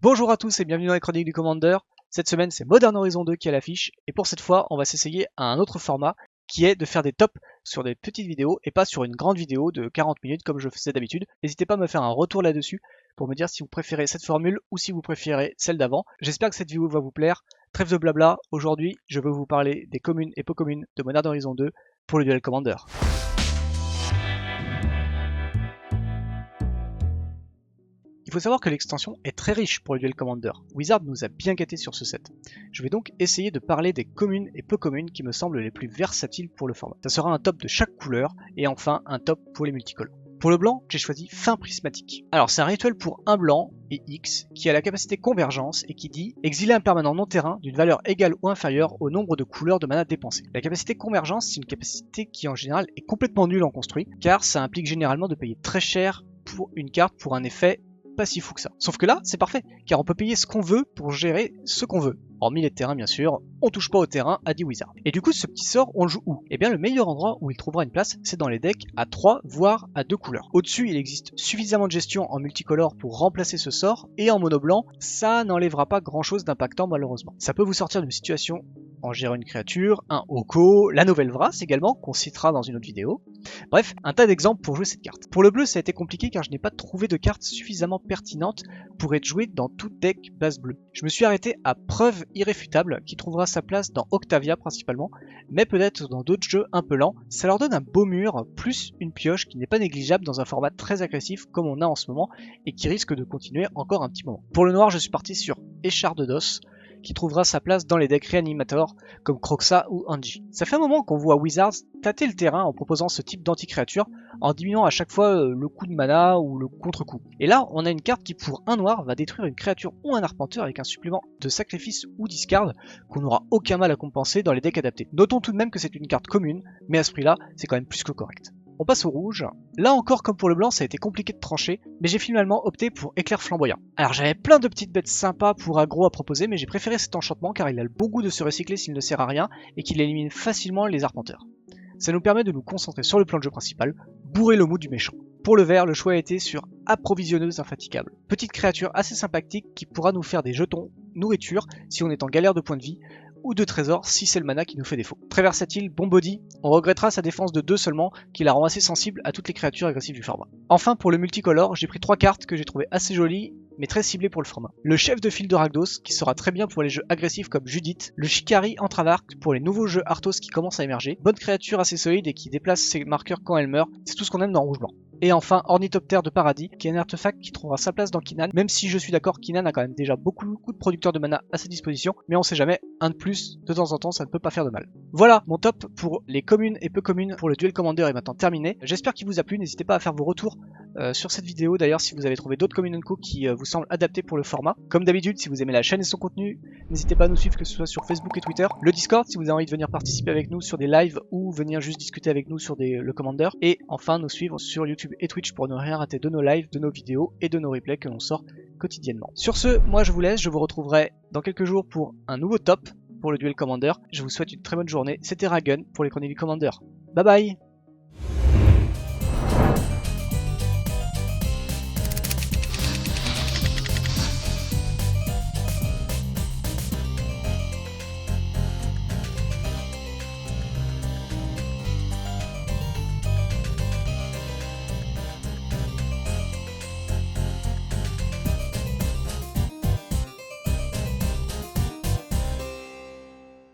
Bonjour à tous et bienvenue dans les chroniques du Commander. Cette semaine c'est Modern Horizon 2 qui est à l'affiche et pour cette fois on va s'essayer à un autre format qui est de faire des tops sur des petites vidéos et pas sur une grande vidéo de 40 minutes comme je faisais d'habitude. N'hésitez pas à me faire un retour là-dessus pour me dire si vous préférez cette formule ou si vous préférez celle d'avant. J'espère que cette vidéo va vous plaire. Trêve de blabla, aujourd'hui je veux vous parler des communes et peu communes de Modern Horizon 2 pour le Duel Commander. Il faut savoir que l'extension est très riche pour le Duel Commander. Wizard nous a bien gâtés sur ce set. Je vais donc essayer de parler des communes et peu communes qui me semblent les plus versatiles pour le format. Ça sera un top de chaque couleur et enfin un top pour les multicolores. Pour le blanc, j'ai choisi Fin Prismatique. Alors c'est un rituel pour un blanc et X qui a la capacité convergence et qui dit exiler un permanent non terrain d'une valeur égale ou inférieure au nombre de couleurs de mana dépensées. La capacité convergence, c'est une capacité qui en général est complètement nulle en construit car ça implique généralement de payer très cher pour une carte pour un effet pas si fou que ça. Sauf que là, c'est parfait, car on peut payer ce qu'on veut pour gérer ce qu'on veut. Hormis les terrains, bien sûr, on touche pas au terrain, a dit Wizard. Et du coup, ce petit sort, on le joue où? Eh bien, le meilleur endroit où il trouvera une place, c'est dans les decks à 3, voire à 2 couleurs. Au-dessus, il existe suffisamment de gestion en multicolore pour remplacer ce sort, et en mono blanc, ça n'enlèvera pas grand-chose d'impactant malheureusement. Ça peut vous sortir d'une situation en gérant une créature, un Oko, la nouvelle Vras également, qu'on citera dans une autre vidéo. Bref, un tas d'exemples pour jouer cette carte. Pour le bleu, ça a été compliqué car je n'ai pas trouvé de carte suffisamment pertinente pour être jouée dans tout deck base bleue. Je me suis arrêté à Preuve Irréfutable, qui trouvera sa place dans Octavia principalement, mais peut-être dans d'autres jeux un peu lents. Ça leur donne un beau mur, plus une pioche qui n'est pas négligeable dans un format très agressif comme on a en ce moment, et qui risque de continuer encore un petit moment. Pour le noir, je suis parti sur Écharde d'Os, qui trouvera sa place dans les decks réanimateurs comme Kroxa ou Anji. Ça fait un moment qu'on voit Wizards tâter le terrain en proposant ce type d'anti-créature en diminuant à chaque fois le coût de mana ou le contre-coup. Et là, on a une carte qui pour un noir va détruire une créature ou un arpenteur avec un supplément de sacrifice ou discard qu'on n'aura aucun mal à compenser dans les decks adaptés. Notons tout de même que c'est une carte commune, mais à ce prix-là, c'est quand même plus que correct. On passe au rouge. Là encore, comme pour le blanc, ça a été compliqué de trancher, mais j'ai finalement opté pour Éclair Flamboyant. Alors j'avais plein de petites bêtes sympas pour aggro à proposer, mais j'ai préféré cet enchantement car il a le bon goût de se recycler s'il ne sert à rien et qu'il élimine facilement les arpenteurs. Ça nous permet de nous concentrer sur le plan de jeu principal, bourrer le mou du méchant. Pour le vert, le choix a été sur Approvisionneuse Infatigable. Petite créature assez sympathique qui pourra nous faire des jetons, nourriture, si on est en galère de points de vie, ou de trésors si c'est le mana qui nous fait défaut. Très versatile, bon body, on regrettera sa défense de 2 seulement, qui la rend assez sensible à toutes les créatures agressives du format. Enfin pour le multicolore, j'ai pris 3 cartes que j'ai trouvées assez jolies, mais très ciblées pour le format. Le chef de file de Rakdos, qui sera très bien pour les jeux agressifs comme Judith, le Shikari Entravark pour les nouveaux jeux Arthos qui commencent à émerger, bonne créature assez solide et qui déplace ses marqueurs quand elle meurt, c'est tout ce qu'on aime dans Rouge-Blanc. Et enfin Ornithoptère de Paradis, qui est un artefact qui trouvera sa place dans Kinnan, même si je suis d'accord, Kinnan a quand même déjà beaucoup de producteurs de mana à sa disposition, mais on sait jamais, un de plus, de temps en temps, ça ne peut pas faire de mal. Voilà, mon top pour les communes et peu communes pour le Duel Commander est maintenant terminé. J'espère qu'il vous a plu, n'hésitez pas à faire vos retours sur cette vidéo, d'ailleurs si vous avez trouvé d'autres communes co qui vous semblent adaptés pour le format. Comme d'habitude, si vous aimez la chaîne et son contenu, n'hésitez pas à nous suivre que ce soit sur Facebook et Twitter, le Discord si vous avez envie de venir participer avec nous sur des lives ou venir juste discuter avec nous sur le Commander, et enfin nous suivre sur YouTube et Twitch pour ne rien rater de nos lives, de nos vidéos et de nos replays que l'on sort quotidiennement. Sur ce, moi je vous laisse, je vous retrouverai dans quelques jours pour un nouveau top pour le Duel Commander. Je vous souhaite une très bonne journée, c'était Ragun pour les chroniques du Commander. Bye bye.